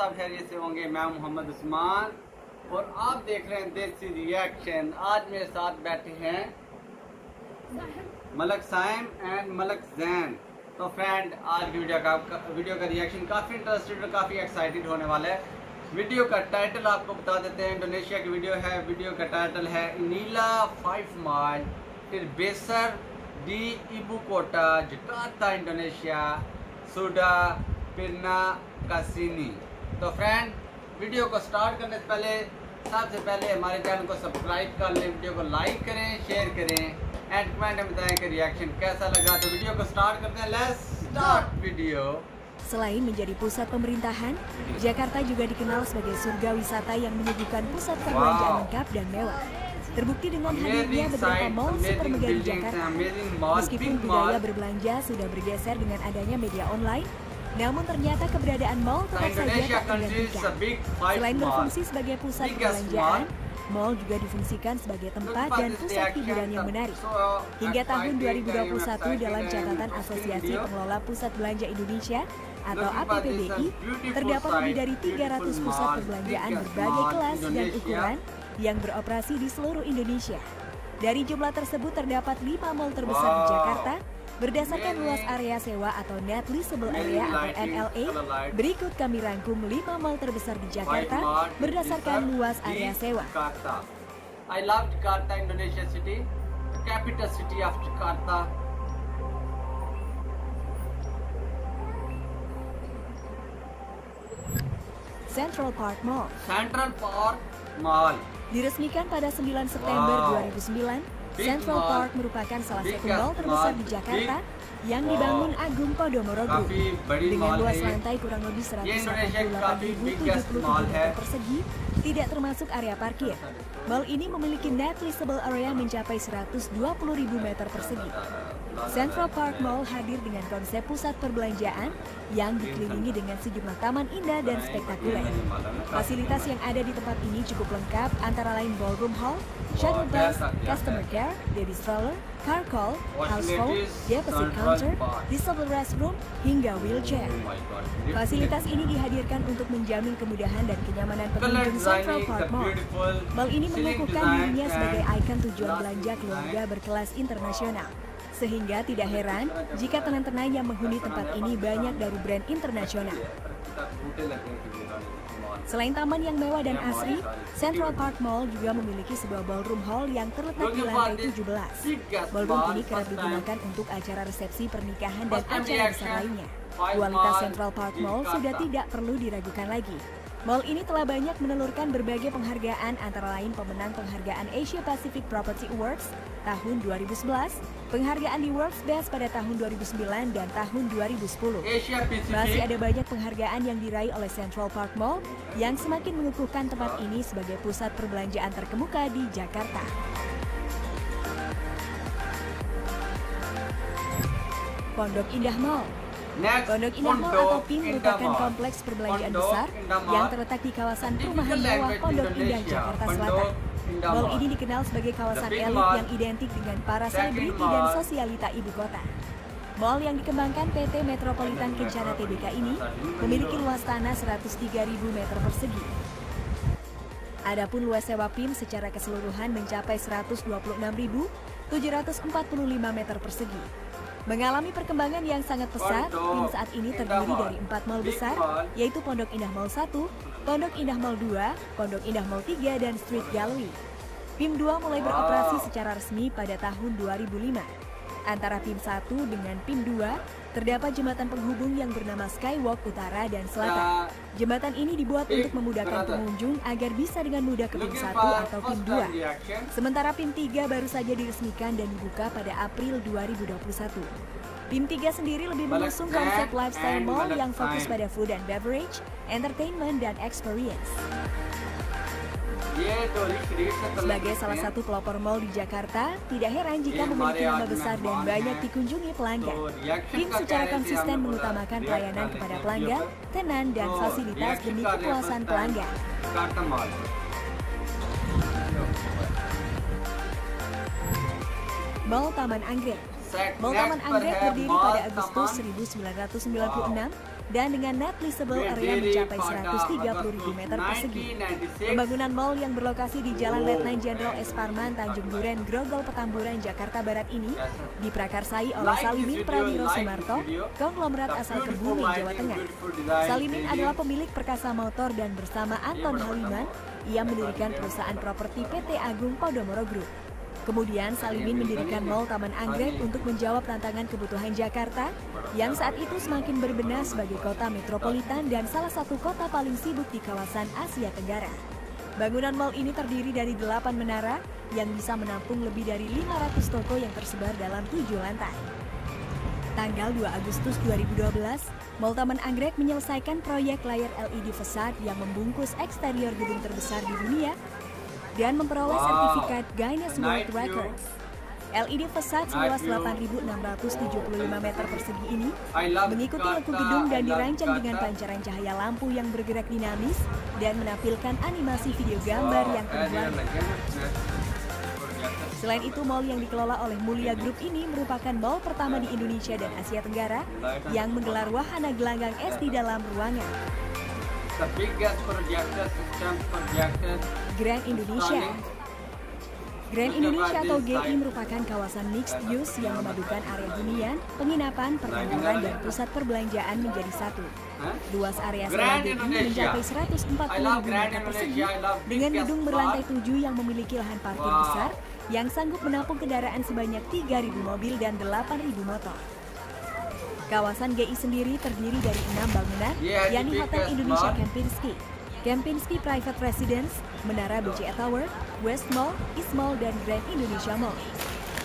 सब खैरियत से होंगे। मैं मोहम्मद उस्मान और आप देख रहे हैं देसी रिएक्शन। आज मेरे साथ बैठे हैं मलक साइम एंड मलक जैन। तो फ्रेंड, आज की वीडियो का रिएक्शन काफ़ी इंटरेस्टेड और काफ़ी एक्साइटेड होने वाला है। वीडियो का टाइटल आपको बता देते हैं। इंडोनेशिया की वीडियो है। वीडियो का टाइटल है नीला 5 माइल टिरबेसर डी इबू कोटा जकार्ता इंडोनेशिया सुडा पिरना कासिनी। तो फ्रेंड, वीडियो को स्टार्ट करने से पहले सबसे पहले हमारे चैनल को सब्सक्राइब कर लें, वीडियो को लाइक करें, शेयर करें एंड कमेंट में बताएं कि रिएक्शन कैसा लगा। तो वीडियो को स्टार्ट करते हैं। Let's start video. Selain menjadi pusat pemerintahan, Jakarta juga dikenal sebagai surga wisata yang menyuguhkan pusat perbelanjaan lengkap dan mewah. Terbukti dengan hadirnya beberapa mall super mega di Jakarta. Meskipun budaya berbelanja sudah bergeser dengan adanya media online, namun ternyata keberadaan mall tetap saja tak tergantikan. Selain berfungsi sebagai pusat perbelanjaan, mall juga difungsikan sebagai tempat dan pusat hiburan yang menarik. Hingga tahun 2021 dalam catatan Asosiasi Pengelola Pusat Belanja Indonesia atau APPBI, terdapat lebih dari 300 pusat perbelanjaan berbagai kelas dan ukuran yang beroperasi di seluruh Indonesia. Dari jumlah tersebut terdapat 5 mall terbesar di Jakarta. Berdasarkan luas area sewa atau Net Leasable Area atau NLA, berikut kami rangkum 5 mall terbesar di Jakarta berdasarkan luas area sewa. I love Jakarta, Indonesia city, the capital city of Jakarta. Central Park Mall. Central Park Mall Diresmikan pada 9 September 2009, Central Park merupakan salah satu mall terbesar di Jakarta yang dibangun Agung Podomoro Group. Dengan luas lantai kurang lebih 188.077 meter persegi, tidak termasuk area parkir. Mall ini memiliki net leasable area mencapai 120.000 meter persegi. Central Park Mall hadir dengan konsep pusat perbelanjaan yang dikelilingi dengan sejumlah taman indah dan spektakuler. Fasilitas yang ada di tempat ini cukup lengkap, antara lain ballroom hall, shuttle bus, customer care, baby stroller, car call, house phone, deposit counter, disable restroom, hingga wheelchair. Fasilitas ini dihadirkan untuk menjamin kemudahan dan kenyamanan pengunjung Central Park Mall. Mall ini mengukuhkan dirinya sebagai ikon tujuan belanja keluarga berkelas internasional. Sehingga tidak heran jika tenan-tenan yang menghuni tempat ini banyak dari brand internasional. Selain taman yang mewah dan asri, Central Park Mall juga memiliki sebuah ballroom hall yang terletak di lantai 17. Ballroom ini kerap digunakan untuk acara resepsi pernikahan dan acara besar lainnya. Kualitas Central Park Mall sudah tidak perlu diragukan lagi. Mall ini telah banyak menelurkan berbagai penghargaan, antara lain pemenang penghargaan Asia Pacific Property Awards tahun 2011, penghargaan di World's Best pada tahun 2009 dan tahun 2010. Masih ada banyak penghargaan yang diraih oleh Central Park Mall yang semakin mengukuhkan tempat ini sebagai pusat perbelanjaan terkemuka di Jakarta. Pondok Indah Mall. Pondok Indah Mall atau PIM merupakan kompleks perbelanjaan besar yang terletak di kawasan perumahan mewah Pondok Indah, Jakarta Selatan. Mall ini dikenal sebagai kawasan elit yang identik dengan para selebriti dan sosialita ibu kota. Mall yang dikembangkan PT Metropolitan Kencana Tbk ini memiliki luas tanah 103.000 meter persegi. Adapun luas sewa PIM secara keseluruhan mencapai 126.745 meter persegi. Mengalami perkembangan yang sangat pesat, PIM saat ini terdiri dari 4 mall besar, yaitu Pondok Indah Mall 1, Pondok Indah Mall 2, Pondok Indah Mall 3, dan Street Gallery. PIM 2 mulai beroperasi secara resmi pada tahun 2005. Antara PIM 1 dengan PIM 2, terdapat jembatan penghubung yang bernama Skywalk Utara dan Selatan. Jembatan ini dibuat untuk memudahkan pengunjung agar bisa dengan mudah ke PIM 1 atau PIM 2. Sementara PIM 3 baru saja diresmikan dan dibuka pada April 2021. PIM 3 sendiri lebih mengusung konsep lifestyle mall yang fokus pada food and beverage, entertainment, dan experience. Sebagai salah satu pelopor mall di Jakarta, tidak heran jika memiliki nama besar dan banyak dikunjungi pelanggan. PIM secara konsisten mengutamakan pelayanan kepada pelanggan, tenan, dan fasilitas demi kepuasan pelanggan. Mall Taman Anggrek. Mall Taman Anggrek berdiri pada Agustus 1996 dan dengan net leasable area mencapai 130.000 meter persegi. Pembangunan mal yang berlokasi di Jalan Letnan Jenderal S. Parman, Tanjung Duren, Grogol, Petamburan, Jakarta Barat ini diprakarsai oleh Salimin Prawiro Sumarto, konglomerat asal Kebumen, Jawa Tengah. Salimin adalah pemilik Perkasa Motor dan bersama Anton Haliman, ia mendirikan perusahaan properti PT Agung Podomoro Group. Kemudian Salimin mendirikan Mall Taman Anggrek untuk menjawab tantangan kebutuhan Jakarta yang saat itu semakin berbenah sebagai kota metropolitan dan salah satu kota paling sibuk di kawasan Asia Tenggara. Bangunan mall ini terdiri dari 8 menara yang bisa menampung lebih dari 500 toko yang tersebar dalam 7 lantai. Tanggal 2 Agustus 2012, Mall Taman Anggrek menyelesaikan proyek layar LED fasad yang membungkus eksterior gedung terbesar di dunia dan memperoleh sertifikat Guinness World Records. LED fasad seluas 8.675 meter persegi ini mengikuti lekuk gedung dan dirancang dengan pancaran cahaya lampu yang bergerak dinamis dan menampilkan animasi video gambar yang terbang. Selain itu, mall yang dikelola oleh Mulia Group ini merupakan mall pertama di Indonesia dan Asia Tenggara yang menggelar wahana gelanggang es di dalam ruangan. Grand Indonesia. Grand Indonesia atau GI merupakan kawasan mixed use yang memadukan area hunian, penginapan, perkantoran, dan pusat perbelanjaan menjadi satu. Luas area sewa GI mencapai 140.000 meter persegi dengan gedung berlantai 7 yang memiliki lahan parkir besar yang sanggup menampung kendaraan sebanyak 3.000 mobil dan 8.000 motor. Kawasan GI sendiri terdiri dari 6 bangunan, yakni Hotel Indonesia Kempinski, Kempinski Private Residence, Menara BCA Tower, West Mall, East Mall, dan Grand Indonesia Mall.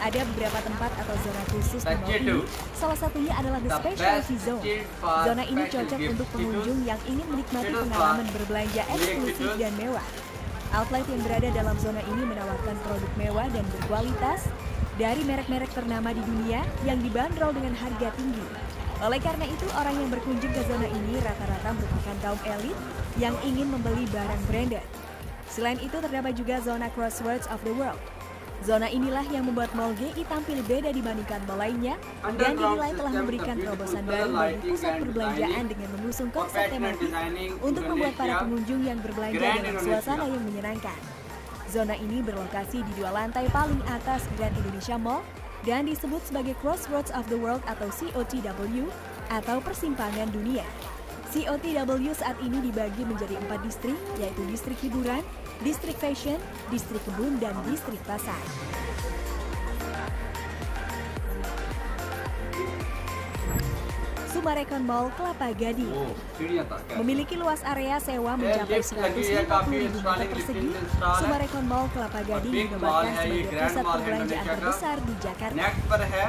Ada beberapa tempat atau zona khusus di mall ini, salah satunya adalah The Specialty Zone. Zona ini cocok untuk pengunjung yang ingin menikmati pengalaman berbelanja eksklusif dan mewah. Outlet yang berada dalam zona ini menawarkan produk mewah dan berkualitas dari merek-merek ternama di dunia yang dibanderol dengan harga tinggi. Oleh karena itu, orang yang berkunjung ke zona ini rata-rata merupakan kaum elit yang ingin membeli barang branded. Selain itu, terdapat juga zona Crossroads of the World. Zona inilah yang membuat Mall GI tampil beda dibandingkan mall lainnya dan dinilai telah memberikan terobosan baru bagi pusat perbelanjaan dengan mengusung konsep tematik untuk membuat para pengunjung yang berbelanja dalam suasana yang menyenangkan. Zona ini berlokasi di 2 lantai paling atas Grand Indonesia Mall dan disebut sebagai Crossroads of the World atau COTW atau persimpangan dunia. COTW saat ini dibagi menjadi 4 distrik, yaitu distrik hiburan, distrik fashion, distrik kebun, dan distrik pasar. Sumarekon Mall Kelapa Gading memiliki luas area sewa mencapai 150.000 meter persegi. Sumarekon Mall Kelapa Gading dinobatkan sebagai pusat perbelanjaan terbesar di Jakarta.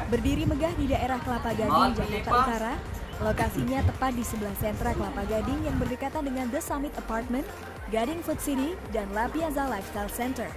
Berdiri megah di daerah Kelapa Gading, Jakarta Utara, lokasinya tepat di sebelah sentra Kelapa Gading yang berdekatan dengan The Summit Apartment, Gading Food City, dan La Piazza Lifestyle Center.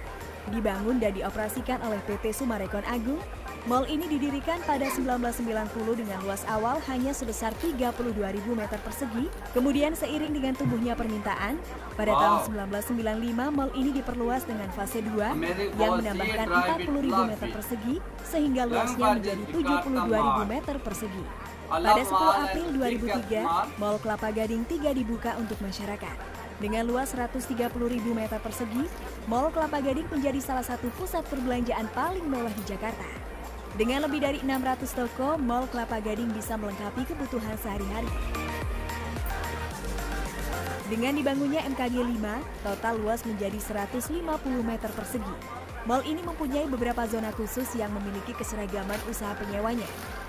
Dibangun dan dioperasikan oleh PT Sumarekon Agung, mall ini didirikan pada 1990 dengan luas awal hanya sebesar 32.000 meter persegi. Kemudian seiring dengan tumbuhnya permintaan, pada tahun 1995 mall ini diperluas dengan fase 2 yang menambahkan 40.000 meter persegi sehingga luasnya menjadi 72.000 meter persegi. Pada 10 April 2003, Mall Kelapa Gading 3 dibuka untuk masyarakat. Dengan luas 130.000 meter persegi, Mall Kelapa Gading menjadi salah satu pusat perbelanjaan paling mewah di Jakarta. Dengan lebih dari 600 toko, Mall Kelapa Gading bisa melengkapi kebutuhan sehari-hari. Dengan dibangunnya MKG 5, total luas menjadi 150 meter persegi. Mall ini mempunyai beberapa zona khusus yang memiliki keseragaman usaha penyewanya.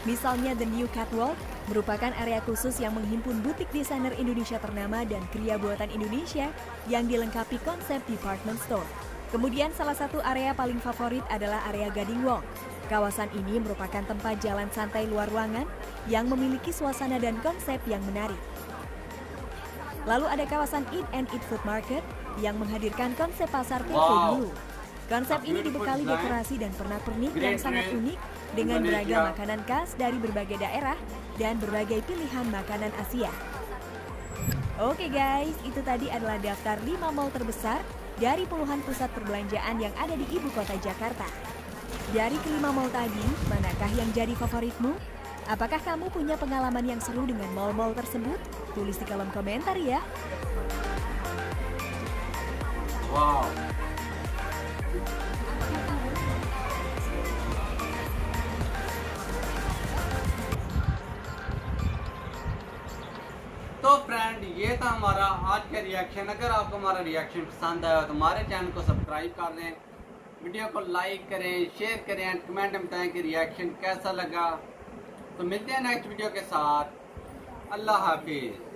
Misalnya The New Catwalk merupakan area khusus yang menghimpun butik desainer Indonesia ternama dan kriya buatan Indonesia yang dilengkapi konsep department store. Kemudian salah satu area paling favorit adalah area Gading Walk. Kawasan ini merupakan tempat jalan santai luar ruangan yang memiliki suasana dan konsep yang menarik. Lalu ada kawasan Eat and Eat Food Market yang menghadirkan konsep pasar tempo dulu. Konsep ini dibekali dekorasi dan pernak-pernik yang sangat unik dengan beragam makanan khas dari berbagai daerah dan berbagai pilihan makanan Asia. Oke guys, itu tadi adalah daftar 5 mall terbesar dari puluhan pusat perbelanjaan yang ada di ibu kota Jakarta. Dari kelima mall tadi, manakah yang jadi favoritmu? Apakah kamu punya pengalaman yang seru dengan mall-mall tersebut? Tulis di kolom komentar ya. Wow. तो फ्रेंड ये था हमारा आज का रिएक्शन। अगर आपको हमारा रिएक्शन पसंद आया तो हमारे चैनल को सब्सक्राइब कर दें, वीडियो को लाइक करें, शेयर करें एंड कमेंट में बताएं कि रिएक्शन कैसा लगा। तो मिलते हैं नेक्स्ट वीडियो के साथ। अल्लाह हाफिज।